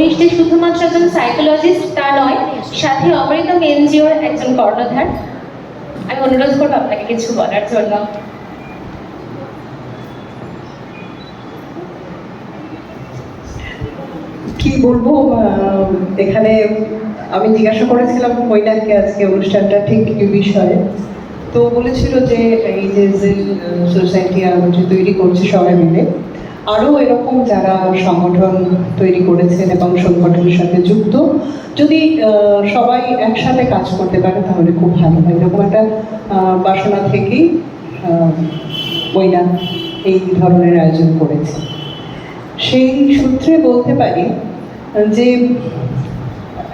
উনি যে শুধুমাত্র একজন সাইকোলজিস্ট তা নয়, সাথে অমৃতম এনজিওর একজন কর্ণধার। আমি অনুরোধ করবো আপনাকে কিছু বলার জন্য। কি বলবো, এখানে আমি জিজ্ঞাসা করেছিলাম মৈনাককে আজকে অনুষ্ঠানটা ঠিক কি বিষয়ে, তো বলেছিল যে এই যে সোসাইটি যে তৈরি করছে সবাই মিলে, আরও এরকম যারা সংগঠন তৈরি করেছেন এবং সংগঠনের সাথে যুক্ত, যদি সবাই একসাথে কাজ করতে পারে তাহলে খুব ভালো হয়। এরকম একটা বাসনা থেকেই মৈনাক এই ধরনের আয়োজন করেছে। সেই সূত্রে বলতে পারি যে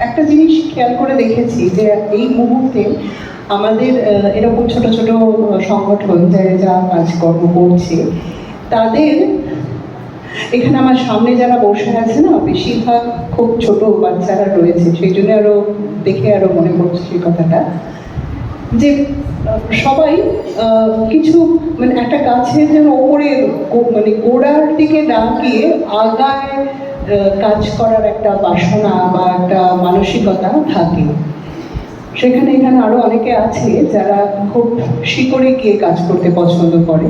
একটা জিনিস খেয়াল করে দেখেছি যে এই মুহূর্তে আমাদের এরকম ছোট ছোট সংগঠন যা কাজকর্ম করছে, তাদের এখানে আমার সামনে যারা বসে আছে না, বেশিরভাগ খুব ছোট বাচ্চারা রয়েছে, সেই জন্য আরো দেখে আরো মনে পড়ছে সেই কথাটা, যে সবাই কিছু মানে একটা গাছের যেন ওপরে মানে গোড়ার দিকে না গিয়ে আগায় কাজ করার একটা বাসনা বা একটা মানসিকতা থাকে। সেখানে এখানে আরো অনেকে আছে যারা খুব শিকড়ে গিয়ে কাজ করতে পছন্দ করে।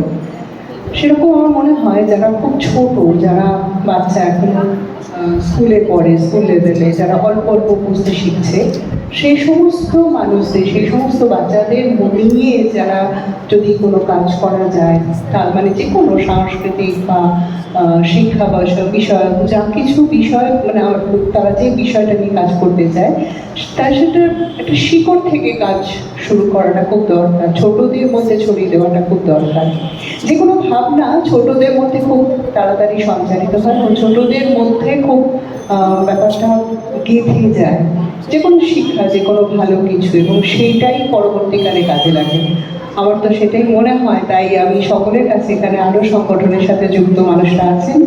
সেরকম আমার মনে হয় যারা খুব ছোট, যারা বাচ্চা এখনো স্কুলে পড়ে, স্কুল লেভেলে, যারা অল্প অল্প বুঝতে শিখছে, সেই সমস্ত মানুষদের, সেই সমস্ত বাচ্চাদের নিয়ে যারা যদি কোনো কাজ করা যায়, তার মানে যে কোনো সাংস্কৃতিক বা শিক্ষা বিষয় যা কিছু বিষয়, মানে তারা যে বিষয়টা নিয়ে কাজ করতে চায়, তার সেটা একটা শিকড় থেকে কাজ শুরু করাটা খুব দরকার, ছোটদের মধ্যে ছড়িয়ে দেওয়াটা খুব দরকার। যে কোনো ভাবনা ছোটদের মধ্যে খুব তাড়াতাড়ি সঞ্চারিত হয় এবং ছোটদের মধ্যে খুব ব্যাপারটা গেঁথে যায়, যে কোনো শিক্ষা, যে কোনো ভালো কিছু, এবং সেইটাই পরবর্তীকালে কাজে লাগে। আমার তো সেটাই মনে হয়। তাই আমি সকলের কাছে, এখানে আরও সংগঠনের সাথে যুক্ত মানুষরা আছেন,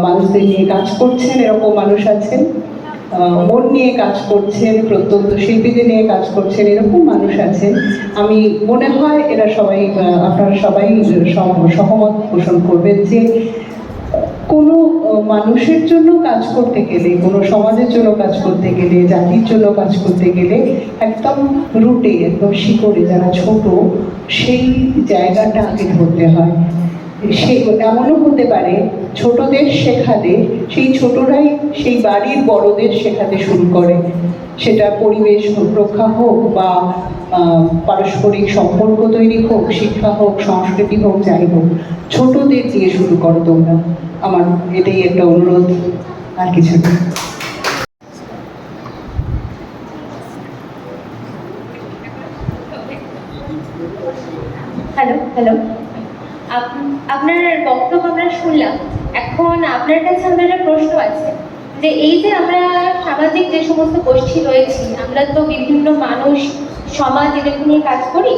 মানুষদের নিয়ে কাজ করছেন, এরকম মানুষ আছেন, মন নিয়ে কাজ করছেন, প্রত্যন্ত শিল্পীদের নিয়ে কাজ করছেন, এরকম মানুষ আছেন। আমি মনে হয় এরা সবাই, আপনারা সবাই সহমত পোষণ করবেন যে কোনো মানুষের জন্য কাজ করতে গেলে, কোনো সমাজের জন্য কাজ করতে গেলে, জাতির জন্য কাজ করতে গেলে একদম রুটে, একদম শিকড়ে যারা ছোট, সেই জায়গাটা আগে ধরতে হয়। সে এমনও হতে পারে ছোটদের শেখাতে সেই ছোটরাই সেই বাড়ির বড়দের শেখাতে শুরু করে, সেটা পরিবেশ রক্ষা হোক বা পারস্পরিক সম্পর্ক তৈরি হোক, শিক্ষা হোক, সংস্কৃতি হোক, যাই হোক, ছোটদের দিয়ে শুরু করো তোমরা। আমার এটাই একটা অনুরোধ, আর কিছু না। হ্যালো হ্যালো, আপনার বক্তব্য আমরা শুনলাম। এখন আপনার কাছে আমাদের একটা প্রশ্ন আছে, যে এই যে আমরা সামাজিক যে সমস্ত গোষ্ঠী রয়েছি, আমরা তো বিভিন্ন মানুষ, সমাজ এদেরকে নিয়ে কাজ করি।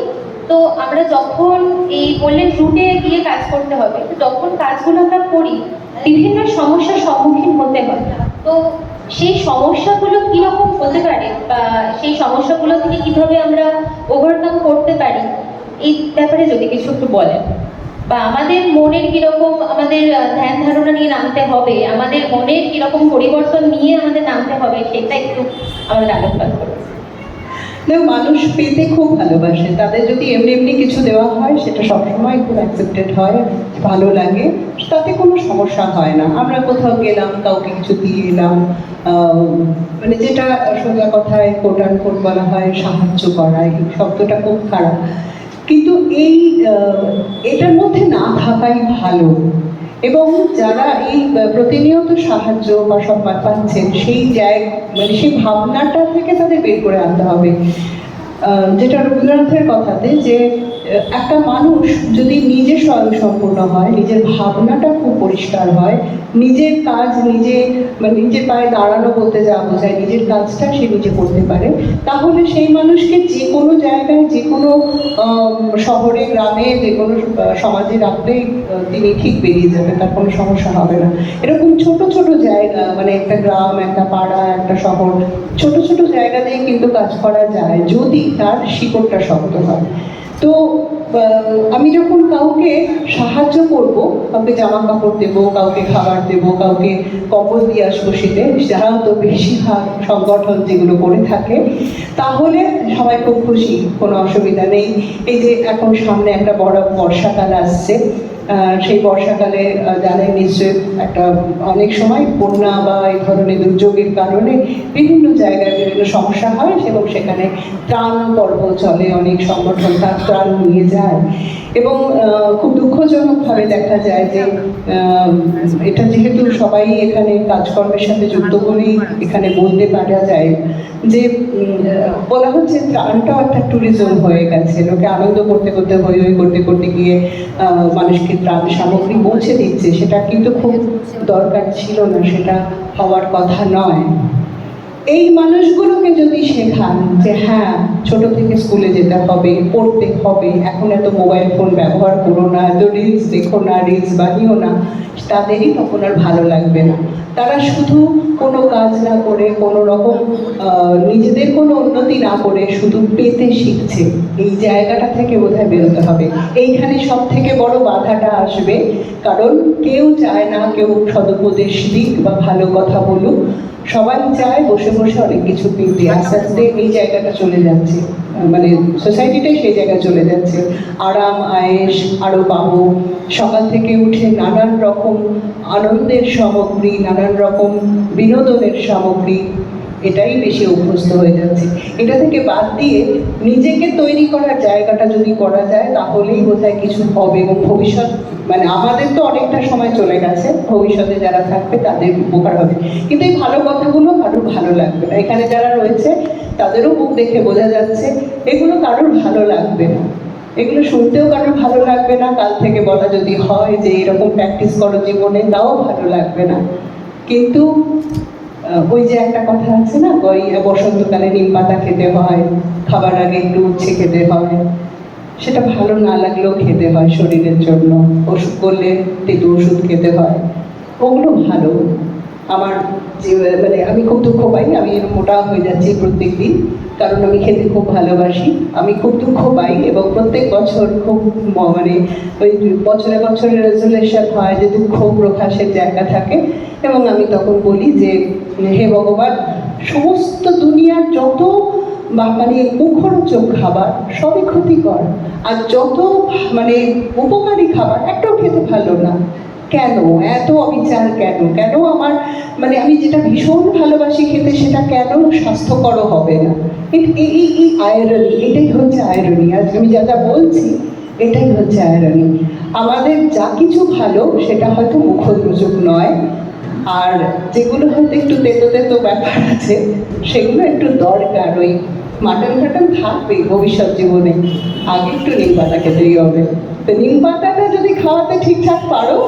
তো আমরা যখন এই বললেন রুটে গিয়ে কাজ করতে হবে, তো যখন কাজগুলো আমরা করি বিভিন্ন সমস্যার সম্মুখীন হতে হয়। তো সেই সমস্যাগুলো কিরকম হতে পারে, বা সেই সমস্যাগুলো থেকে কিভাবে আমরা ওভারকাম করতে পারি, এই ব্যাপারে যদি কিছু একটু বলেন। বা আমাদের মনের কিরকম, আমাদের ধ্যান ধারণা নিয়ে নামতে হবে, আমাদের মনের কিরকম পরিবর্তন নিয়ে আমাদের নামতে হবে, সেটা একটু আমাদের আলোচনা করুন। মানুষ পেতে খুব ভালোবাসে, তাদের যদি এমনি এমনি কিছু দেওয়া হয় সেটা সবসময় খুব অ্যাকসেপ্টেড হয়, ভালো লাগে, তাতে কোনো সমস্যা হয় না। আমরা কোথাও গেলাম, কাউকে কিছু দিয়ে এলাম, মানে যেটা সোজা কথায় কোট অ্যান্ড কোট বলা হয় সাহায্য করা, এই শব্দটা খুব খারাপ, কিন্তু এটার মধ্যে না থাকাই ভালো। এবং যারা এই প্রতিনিয়ত সাহায্য বা সম্মান পাচ্ছেন, সেই জায়গা, মানে সেই ভাবনাটা থেকে তাদের বের করে আনতে হবে। যেটা রবীন্দ্রনাথের কথাতে, যে একটা মানুষ যদি নিজে স্বয়ংসম্পূর্ণ হয়, নিজের ভাবনাটা খুব পরিষ্কার হয়, নিজের কাজ নিজে, মানে নিজের পায়ে দাঁড়ানো বলতে যা বোঝায়, নিজের কাজটা সে নিজে করতে পারে, তাহলে সেই মানুষকে যে কোনো জায়গায়, যে কোনো শহরে, গ্রামে, যে কোনো সমাজে রাখলেই তিনি ঠিক বেরিয়ে যাবে, তার কোনো সমস্যা হবে না। এরকম ছোট ছোট জায়গা, মানে একটা গ্রাম, একটা পাড়া, একটা শহর, ছোট ছোট জায়গা দিয়ে কিন্তু কাজ করা যায় যদি তার শিকড়টা শক্ত হয়। তো আমি যখন কাউকে সাহায্য করব, কাউকে জামা কাপড় দেবো, কাউকে খাবার দেবো, কাউকে কম্বল দিয়ে আসবো শীতে, যারা তো বেশিরভাগ সংগঠন যেগুলো করে থাকে, তাহলে সবাই খুব খুশি, কোনো অসুবিধা নেই। এই যে এখন সামনে একটা বড় বর্ষাকাল আসছে, সেই বর্ষাকালে জানেন নিশ্চয়ই একটা অনেক সময় বন্যা বা এই ধরনের দুর্যোগের কারণে বিভিন্ন জায়গায় বিভিন্ন সমস্যা হয় এবং সেখানে ত্রাণ পর্ব চলে, অনেক সংগঠন তার ত্রাণ নিয়ে যায় এবং খুব দুঃখজনকভাবে দেখা যায় যে এটা যেহেতু সবাই এখানে কাজকর্মের সাথে যুক্ত বলেই এখানে বলতে পারা যায় যে বলা হচ্ছে ত্রাণটাও একটা ট্যুরিজম হয়ে গেছে, লোকে আনন্দ করতে করতে হই হই করতে করতে গিয়ে মানুষকে ত্রাণ সামগ্রী পৌঁছে দিচ্ছে, সেটা কিন্তু খুব দরকার ছিল না, সেটা হওয়ার কথা নয়। এই মানুষগুলোকে যদি শেখান যে হ্যাঁ ছোট থেকে স্কুলে যেতে হবে, পড়তে হবে, এখন এত মোবাইল ফোন ব্যবহার করো না, এত রিলস দেখো না, রিলস বানিও না, তাদেরই তখন আর ভালো লাগবে না। তারা শুধু কোনো কাজ না করে, কোনো রকম নিজেদের কোনো উন্নতি না করে শুধু পেতে শিখছে, এই জায়গাটা থেকে বোধহয় বেরোতে হবে। এইখানে সব থেকে বড় বাধাটা আসবে, কারণ কেউ চায় না কেউ সদুপদেশ দিক বা ভালো কথা বলুক, সবাই চায় বসে বসে অনেক কিছু পেতে। আস্তে আস্তে এই জায়গাটা চলে যাচ্ছে, মানে সোসাইটিটাই সেই জায়গায় চলে যাচ্ছে। আরাম আয়েশ আরো পাবো, সকাল থেকে উঠে নানান রকম আনন্দের সামগ্রী, নানান রকম বিনোদনের সামগ্রী, এটাই বেশি অভ্যস্ত হয়ে যাচ্ছে। এটা থেকে বাদ দিয়ে নিজেকে তৈরি করার জায়গাটা যদি করা যায় তাহলেই বোধহয় কিছু হবে এবং ভবিষ্যৎ, মানে আমাদের তো অনেকটা সময় চলে গেছে, ভবিষ্যতে যারা থাকবে তাদের উপকার হবে। কিন্তু এই ভালো কথাগুলো কারোর ভালো লাগবে না, এখানে যারা রয়েছে তাদেরও মুখ দেখে বোঝা যাচ্ছে এগুলো কারোর ভালো লাগবে না, এগুলো শুনতেও কারোর ভালো লাগবে না। কাল থেকে বলা যদি হয় যে এরকম প্র্যাকটিস করো জীবনে, তাও ভালো লাগবে না। কিন্তু ওই যে একটা কথা আছে না, ওই বসন্তকালে নিম পাতা খেতে হয়, খাবার আগে একটু উচ্ছে খেতে হয়, সেটা ভালো না লাগলেও খেতে হয় শরীরের জন্য, ওষুধ করলে তেতু ওষুধ খেতে হয়, ওগুলো ভালো। আমার যে মানে আমি খুব দুঃখ পাই, আমি মোটা হয়ে যাচ্ছি প্রত্যেক দিন, কারণ আমি খেতে খুব ভালোবাসি। আমি খুব দুঃখ পাই এবং প্রত্যেক বছর খুব মানে ওই বছরে বছরে রেজুলেশন হয় যে দুঃখ প্রকাশের জায়গা থাকে এবং আমি তখন বলি যে হে ভগবান, সমস্ত দুনিয়ার যত মানে মুখরোচক খাবার সবই ক্ষতিকর, আর যত মানে উপকারী খাবার একটাও খেতে ভালো না, কেন এত অবিচার, কেন কেন আমার মানে আমি যেটা ভীষণ ভালোবাসি খেতে সেটা কেন স্বাস্থ্যকর হবে না? এই আয়রনি, এটাই হচ্ছে আয়রনি। আজকে আমি যা যা বলছি এটাই হচ্ছে আয়রনি। আমাদের যা কিছু ভালো সেটা হয়তো মুখরোচক নয়, আর যেগুলো হয়তো একটু তেতো তেতো ব্যাপার আছে সেগুলো একটু দরকার। ওই মাটন ফাটন থাকবে ভবিষ্যৎ জীবনে, আগে একটু নিম পাতা খেতেই হবে। তো নিম পাতাটা যদি খাওয়াতে ঠিকঠাক পারো,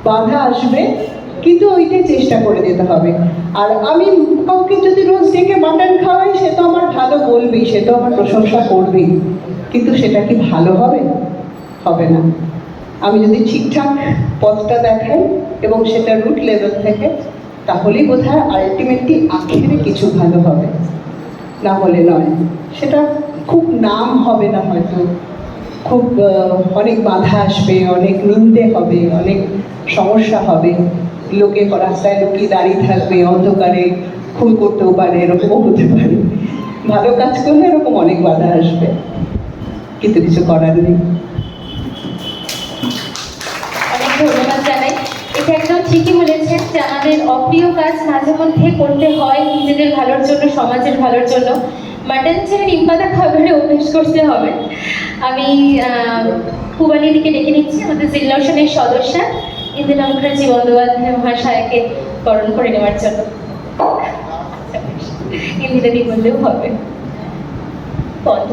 বাধা আসবে, কিন্তু ওইটাই চেষ্টা করে যেতে হবে। আর আমি কাউকে যদি রোজ ডেকে মাটন খাওয়াই, সে তো আমার ভালো বলবেই, সে তো আমার প্রশংসা করবেই, কিন্তু সেটা কি ভালো হবে? হবে না। আমি যদি ঠিকঠাক পথটা দেখাই এবং সেটা রুট লেভেল থেকে, তাহলেই বোধহয় আলটিমেটলি আখেরে কিছু ভালো হবে, না হলে নয়। সেটা খুব নাম হবে না হয়তো, খুব অনেক বাধা আসবে, অনেক নিন্দে হবে, অনেক সমস্যা হবে, লোকে রাস্তায় লুকিয়ে দাঁড়িয়ে থাকবে, অন্ধকারে খুন করতেও পারে, এরকমও হতে পারে। ভালো কাজ করলে এরকম অনেক বাধা আসবে, কিন্তু কিছু করার নেই। অনেক ধন্যবাদ জানাই। এটা একদম ঠিকই বলেছেন যে আমাদের অপ্রিয় কাজ মাঝে মধ্যে করতে হয় নিজেদের ভালোর জন্য, সমাজের ভালোর জন্য। মাটন ছেড়ে নিম পাতা খাবারে অভ্যেস করতে হবে। আমি পূবানীদিকে ডেকে নিচ্ছি, আমাদের জিল্লা রোশনের সদস্যা ইন্দিরা মুখার্জি বন্দ্যোপাধ্যায় মহাশয়াকে বরণ করে নেওয়ার জন্য। ইন্দিরাদি বললেও হবে, বন্ধ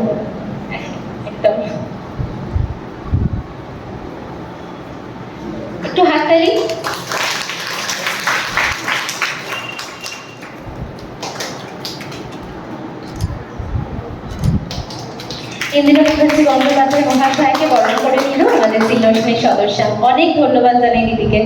একদম একটু হাততালি। ইন্দিরা মুখার্জি বন্দ্যোপাধ্যায় মহাশয়কে বরণ করে নিল আমাদের জিল্লা রোশনের সদস্যা। অনেক ধন্যবাদ জানাই দিদিকে।